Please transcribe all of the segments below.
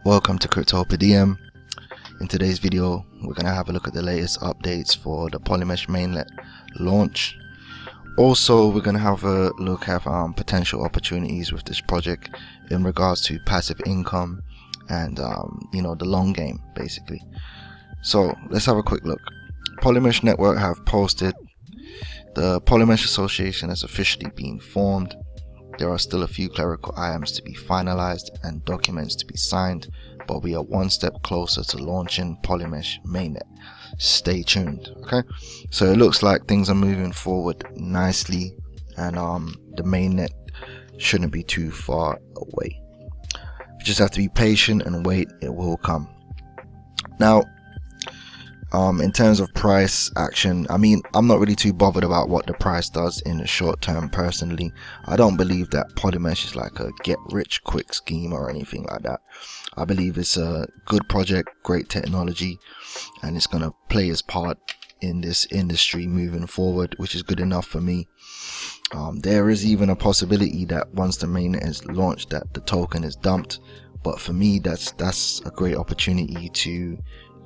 Welcome to Cryptoperdiem. In today's video, we're going to have a look at the latest updates for the Polymesh mainnet launch. Also, we're going to have a look at potential opportunities with this project in regards to passive income and the long game basically. So let's have a quick look. Polymesh Network have posted the Polymesh Association has officially been formed. There are still a few clerical items to be finalized and documents to be signed, but we are one step closer to launching Polymesh mainnet. Stay tuned. Okay, so it looks like things are moving forward nicely, and the mainnet shouldn't be too far away. You just have to be patient and wait. It will come. Now, in terms of price action, I mean, I'm not really too bothered about what the price does in the short term personally. I don't believe that Polymesh is like a get rich quick scheme or anything like that. I believe it's a good project, great technology, and it's going to play its part in this industry moving forward, which is good enough for me. There is even a possibility that once the mainnet is launched that the token is dumped, but for me that's a great opportunity to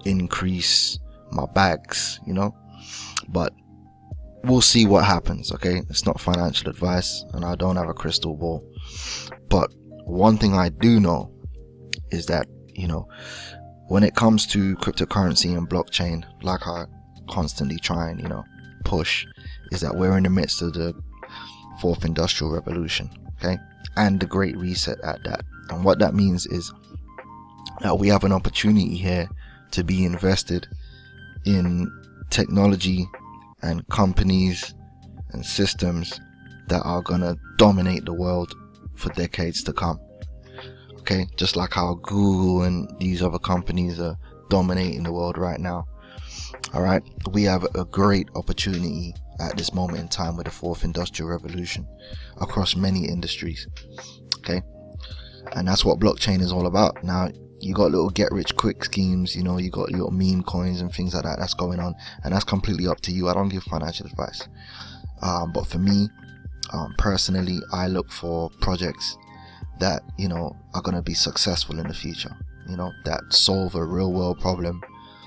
increase my bags, but we'll see what happens. Okay, it's not financial advice and I don't have a crystal ball, but one thing I do know is that when it comes to cryptocurrency and blockchain, like I constantly try and push, is that we're in the midst of the fourth industrial revolution, okay, and the great reset at that. And what that means is that we have an opportunity here to be invested in technology and companies and systems that are gonna dominate the world for decades to come. Okay, just like how Google and these other companies are dominating the world right now. Alright, we have a great opportunity at this moment in time with the fourth industrial revolution across many industries. Okay, and that's what blockchain is all about. Now, you got little get rich quick schemes, you got little meme coins and things like that that's going on, and that's completely up to you. I don't give financial advice, but for me personally, I look for projects that are going to be successful in the future, that solve a real world problem,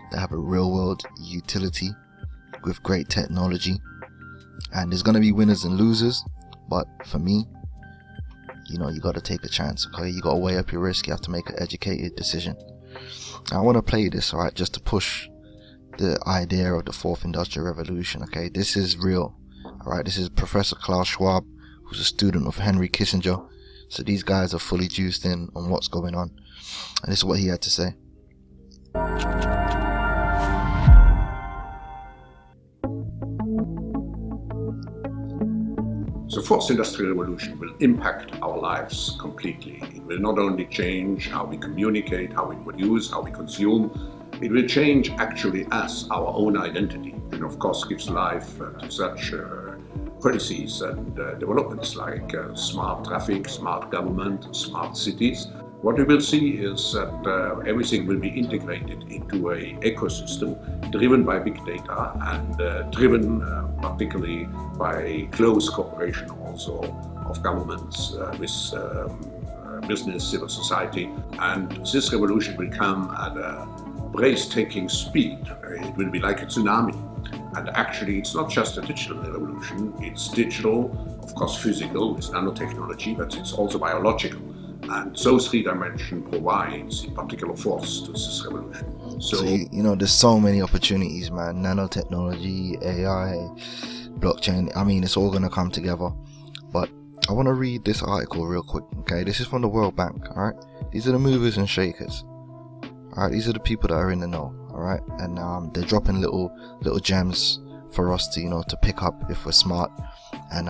that have a real world utility with great technology. And there's going to be winners and losers, but for me, you got to take a chance. Okay, you got to weigh up your risk. You have to make an educated decision. Now, I want to play this, alright, just to push the idea of the fourth industrial revolution. Okay, this is real. Alright, this is Professor Klaus Schwab, who's a student of Henry Kissinger. So these guys are fully juiced in on what's going on, and this is what he had to say. The fourth industrial revolution will impact our lives completely. It will not only change how we communicate, how we produce, how we consume, it will change actually us, our own identity, and of course gives life to such policies and developments like smart traffic, smart government, smart cities. What we will see is that everything will be integrated into an ecosystem driven by big data and driven particularly by close cooperation also of governments with business, civil society. And this revolution will come at a breathtaking speed. It will be like a tsunami. And actually, it's not just a digital revolution, it's digital, of course physical, with nanotechnology, but it's also biological. And those three dimensions provides in particular force to this revolution. So there's so many opportunities, man. Nanotechnology, AI, blockchain, I mean, it's all going to come together. But I want to read this article real quick. Okay, this is from the World Bank. Alright, these are the movers and shakers. Alright, these are the people that are in the know. Alright, and they're dropping little gems for us to to pick up if we're smart and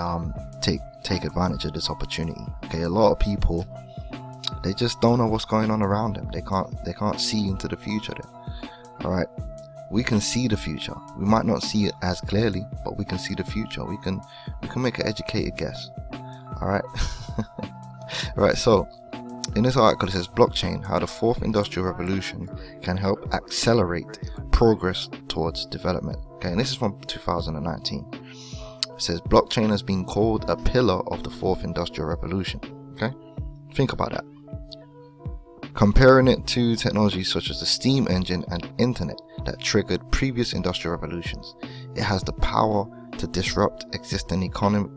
take advantage of this opportunity. Okay, a lot of people, they just don't know what's going on around them. They can't see into the future there. Alright, we can see the future. We might not see it as clearly, but we can see the future. We can make an educated guess. Alright. Right, so in this article it says blockchain, how the fourth industrial revolution can help accelerate progress towards development. Okay, and this is from 2019. It says blockchain has been called a pillar of the fourth industrial revolution. Okay, think about that. comparing it to technologies such as the steam engine and internet that triggered previous industrial revolutions. It has the power to disrupt existing economic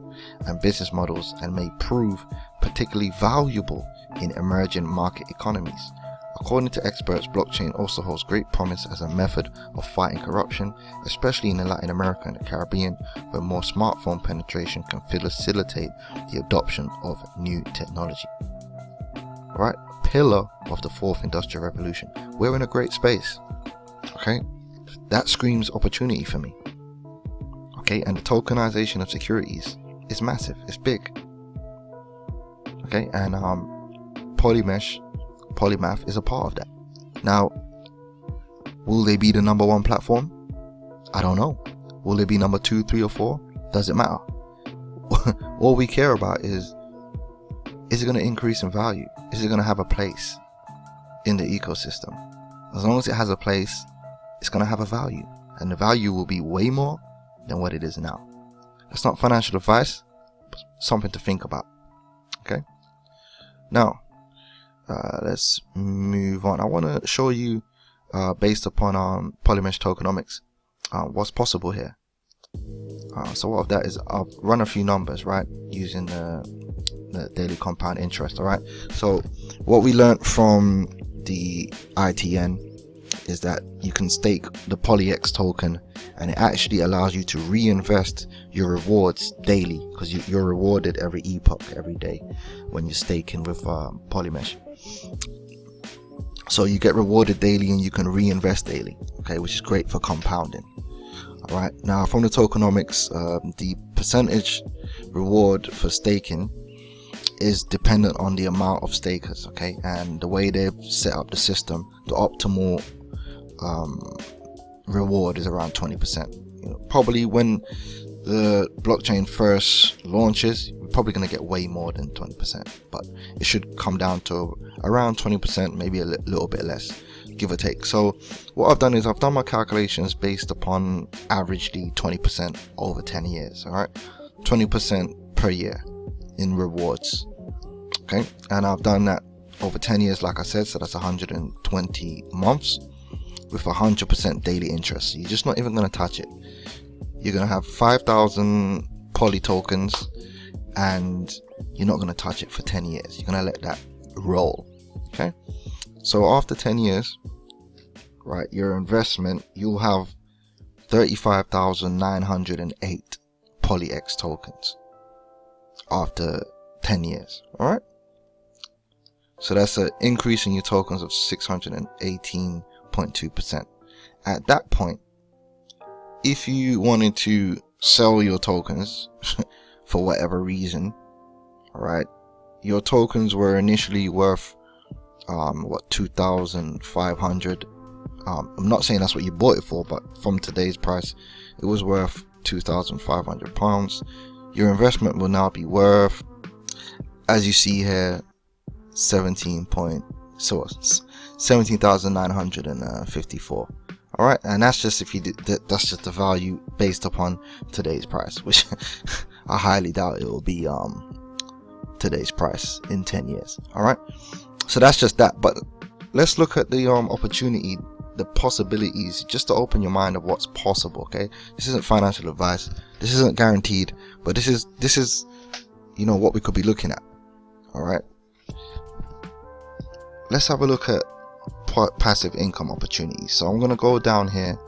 and business models and may prove particularly valuable in emerging market economies. According to experts, blockchain also holds great promise as a method of fighting corruption, especially in Latin America and the Caribbean, where more smartphone penetration can facilitate the adoption of new technology. Alright, pillar of the fourth industrial revolution. We're in a great space. Okay, that screams opportunity for me. Okay, and the tokenization of securities is massive, it's big. Okay, and Polymath is a part of that. Now, will they be the number one platform? I don't know. Will they be number 2, 3, or 4? Doesn't matter. All we care about is it going to increase in value? Is it going to have a place in the ecosystem? As long as it has a place, it's going to have a value, and the value will be way more than what it is now. That's not financial advice, but something to think about. Okay, now let's move on. I want to show you based upon Polymesh tokenomics what's possible here. So what of that is, I'll run a few numbers, right, using the daily compound interest. Alright, so what we learned from the ITN is that you can stake the PolyX token, and it actually allows you to reinvest your rewards daily, because you're rewarded every epoch, every day, when you're staking with Polymesh. So you get rewarded daily and you can reinvest daily, okay, which is great for compounding. Alright, now from the tokenomics, the percentage reward for staking is dependent on the amount of stakers, okay, and the way they've set up the system, the optimal reward is around 20%. You know, probably when the blockchain first launches, we're probably going to get way more than 20%, but it should come down to around 20%, maybe a little bit less, give or take. So what I've done is I've done my calculations based upon averagely 20% over 10 years. All right, 20% per year in rewards. Okay, and I've done that over 10 years, like I said, so that's 120 months with 100% daily interest. So you're just not even going to touch it. You're going to have 5,000 poly tokens and you're not going to touch it for 10 years. You're going to let that roll. Okay, so after 10 years, right, your investment, you'll have 35,908 PolyX tokens after 10 years. All right, so that's an increase in your tokens of 618.2%. At that point, if you wanted to sell your tokens for whatever reason, all right, your tokens were initially worth 2,500. I'm not saying that's what you bought it for, but from today's price, it was worth £2,500. Your investment will now be worth, as you see here, 17,954. All right, and that's just if you did, that's just the value based upon today's price, which I highly doubt it will be today's price in 10 years. All right, so that's just that. But let's look at the opportunity, the possibilities, just to open your mind of what's possible. Okay, this isn't financial advice, this isn't guaranteed, but this is you know what we could be looking at. All right, let's have a look at passive income opportunities. So I'm going to go down here,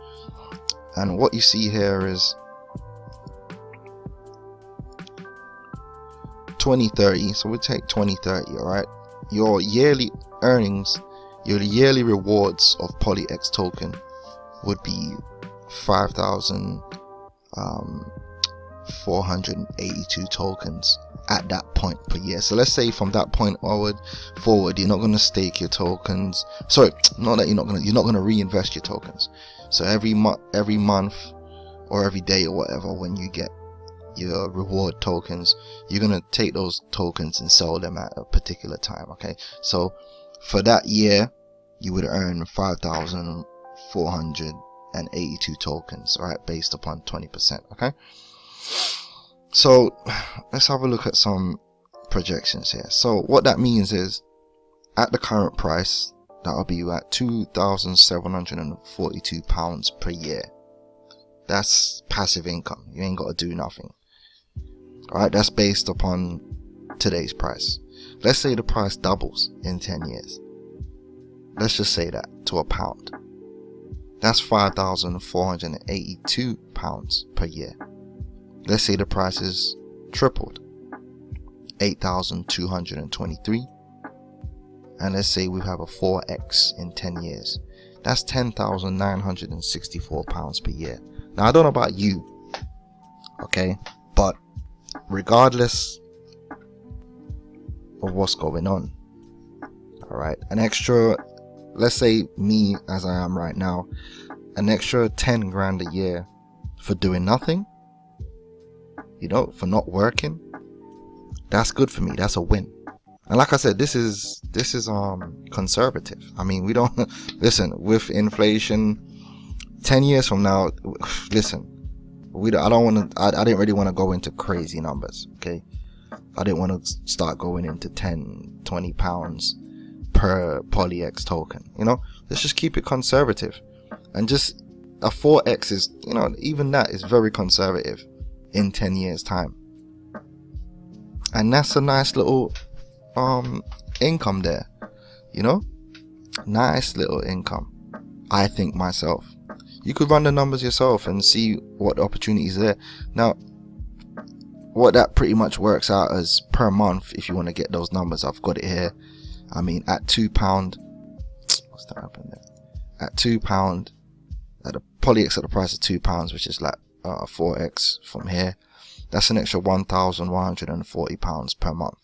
and what you see here is 2030. So we'll take 2030. all right, your yearly earnings, your yearly rewards of PolyX token would be 5,482 tokens at that point per year. So let's say from that point forward, you're not going to stake your tokens. Sorry, not that you're not going to reinvest your tokens. So every month or every day or whatever, when you get your reward tokens, you're going to take those tokens and sell them at a particular time. Okay, so for that year, you would earn 5,482 tokens, all right, based upon 20%. Okay, so let's have a look at some projections here. So what that means is, at the current price, that'll be at £2,742 per year. That's passive income. You ain't got to do nothing. Alright, that's based upon today's price. Let's say the price doubles in 10 years. Let's just say that to £1. That's £5,482 per year. Let's say the price is tripled, 8,223. And let's say we have a 4x in 10 years. That's £10,964 per year. Now, I don't know about you, okay, but regardless of what's going on, alright, an extra, let's say me as I am right now, an extra 10 grand a year for doing nothing, you know, for not working, that's good for me. That's a win. And like I said, this is conservative. I mean, we don't listen, with inflation 10 years from now, listen, I didn't really want to go into crazy numbers, okay? I didn't want to start going into 10, 20 pounds per PolyX token, you know? Let's just keep it conservative. And just a 4x is, you know, even that is very conservative in 10 years time. And that's a nice little income there, you know, nice little income, I think myself. You could run the numbers yourself and see what opportunities are there. Now, what that pretty much works out as per month, if you want to get those numbers, I've got it here. I mean, at £2, what's that happened there? At £2, at the PolyX at the price of £2, which is like 4x from here, that's an extra £1,140 per month.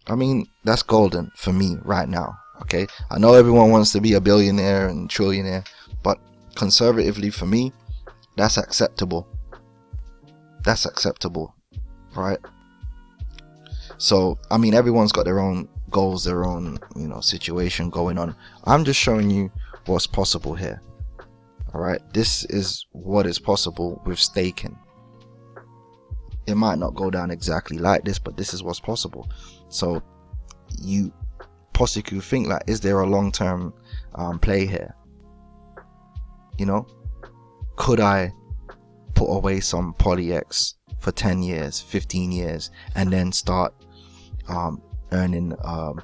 I mean, that's golden for me right now, okay? I know everyone wants to be a billionaire and trillionaire, but conservatively for me, that's acceptable. That's acceptable, right? So, I mean, everyone's got their own goals, their own, you know, situation going on. I'm just showing you what's possible here, all right? This is what is possible with staking. It might not go down exactly like this, but this is what's possible. So you possibly could think, like, is there a long-term play here? You know, could I put away some PolyX for 10 years, 15 years, and then start earning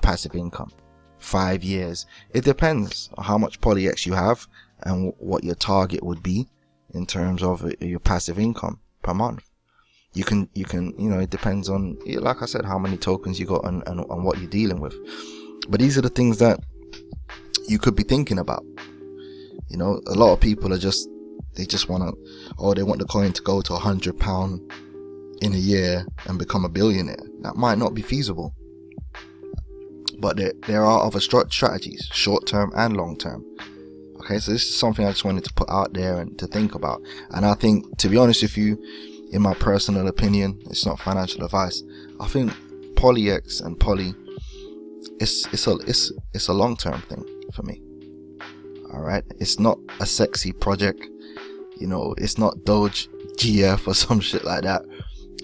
passive income? 5 years. It depends on how much PolyX you have and what your target would be in terms of your passive income per month. You can, you know, it depends on, like I said, how many tokens you got and what you're dealing with. But these are the things that you could be thinking about. You know, a lot of people are just, they just want to, they want the coin to go to £100 in a year and become a billionaire. That might not be feasible. But there are other strategies, short term and long term. Okay, so this is something I just wanted to put out there and to think about. And I think, to be honest with you, in my personal opinion, it's not financial advice, I think PolyX and Poly, it's a long-term thing for me. All right, it's not a sexy project, you know, it's not Doge GF or some shit like that,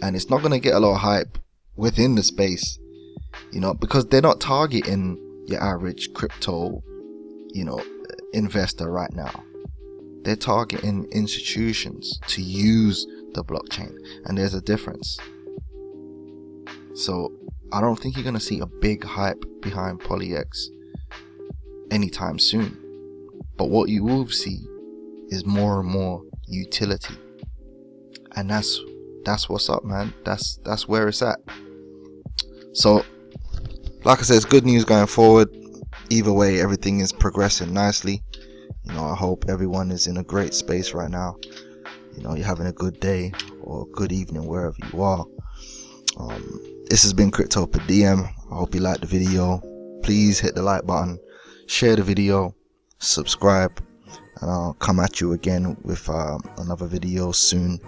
and it's not gonna get a lot of hype within the space, you know, because they're not targeting your average crypto, you know, investor right now. They're targeting institutions to use the blockchain, and there's a difference. So I don't think you're gonna see a big hype behind PolyX anytime soon, but what you will see is more and more utility, and that's what's up, man. That's where it's at. So like I said, it's good news going forward. Either way, everything is progressing nicely. You know, I hope everyone is in a great space right now. You know, you're having a good day or good evening wherever you are. This has been Cryptoperdiem. I hope you liked the video. Please hit the like button, share the video, subscribe, and I'll come at you again with another video soon.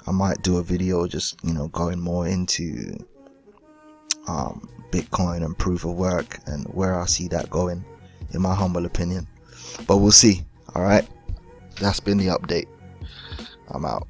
I might do a video just, you know, going more into Bitcoin and proof of work and where I see that going, in my humble opinion. But we'll see. Alright, that's been the update. I'm out.